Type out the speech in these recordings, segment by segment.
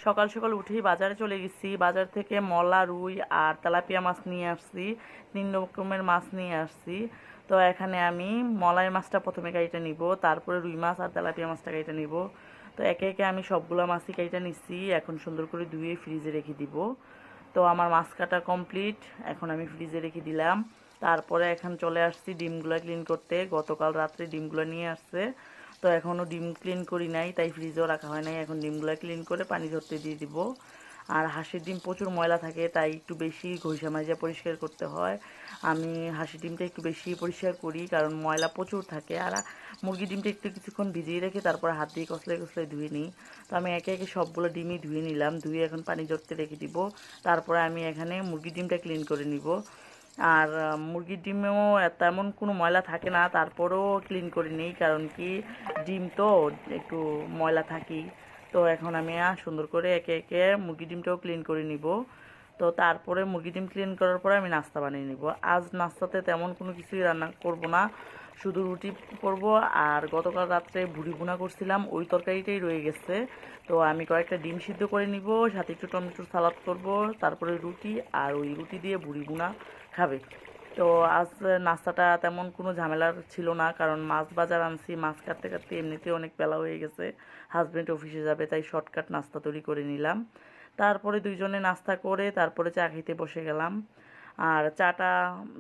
সকাল সকাল উঠেই বাজারে চলে গেছি। বাজার থেকে মলা, রুই আর তেলাপিয়া মাছ নিয়ে আসছি। 3 রকমের মাছ নিয়ে আসছি। তো এখানে আমি মলাই মাছটা প্রথমে কাইটা নিব, তারপরে রুই মাছ আর তেলাপিয়া মাছটা কাইটা নিব। তো একে একে আমি সবগুলা মাছই কাইটা নিচ্ছি। এখন সুন্দর করে ধুয়ে ফ্রিজে রেখে দিব। তো আমার মাছ কাটা কমপ্লিট। এখন আমি ফ্রিজে রেখে দিলাম। তারপরে এখন চলে আসছি ডিমগুলো ক্লিন করতে। গতকাল রাত্রে ডিমগুলো নিয়ে আসছে। তো এখনও ডিম ক্লিন করি নাই, তাই ফ্রিজেও রাখা হয় নাই। এখন ডিমগুলো ক্লিন করে পানি ধরতে দিয়ে দিব। আর হাঁসের ডিম প্রচুর ময়লা থাকে, তাই একটু বেশি ঘষা মাজা পরিষ্কার করতে হয়। আমি হাঁসের ডিমটা একটু বেশি পরিষ্কার করি, কারণ ময়লা প্রচুর থাকে। আর মুরগির ডিমটা একটু কিছুক্ষণ ভিজিয়ে রেখে তারপর হাত দিয়ে কসলাই কসলাই ধুয়ে নিই। তো আমি একে একে সবগুলো ডিমই ধুয়ে নিলাম। ধুয়ে এখন পানি ধরতে রেখে দিব। তারপরে আমি এখানে মুরগির ডিমটা ক্লিন করে নিব। আর মুরগির ডিমেও তেমন কোনো ময়লা থাকে না, তারপরেও ক্লিন করে নিই, কারণ কি ডিম তো একটু ময়লা থাকি। তো এখন আমি সুন্দর করে একে একে মুরগির ডিমটাও ক্লিন করে নিব। তো তারপরে মুরগি ডিম ক্লিন করার পরে আমি নাস্তা বানিয়ে নিব। আজ নাস্তাতে তেমন কোনো কিছুই রান্না করব না, শুধু রুটি করব। আর গতকাল রাত্রে ভুড়ি ভুনা করছিলাম, ওই তরকারিটাই রয়ে গেছে। তো আমি কয়েকটা ডিম সিদ্ধ করে নিব, সাথে একটু টমেটোর সালাদ করব, তারপরে রুটি, আর ওই রুটি দিয়ে ভুড়ি ভুনা খাবে। তো আজ নাস্তাটা তেমন কোনো ঝামেলার ছিল না, কারণ মাছ বাজার আনছি, মাছ কাটতে কাটতে এমনিতেই অনেক বেলা হয়ে গেছে। হাজব্যান্ড অফিসে যাবে, তাই শর্টকাট নাস্তা তৈরি করে নিলাম। তারপরে দুইজনে নাস্তা করে তারপরে চা খেতে বসে গেলাম। আর চাটা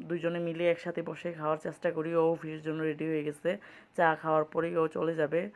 দুইজনে মিলে একসাথে বসে খাওয়ার চেষ্টা করি। ও অফিসের জন্য রেডি হয়ে গেছে, চা খাওয়ার পরেই ও চলে যাবে।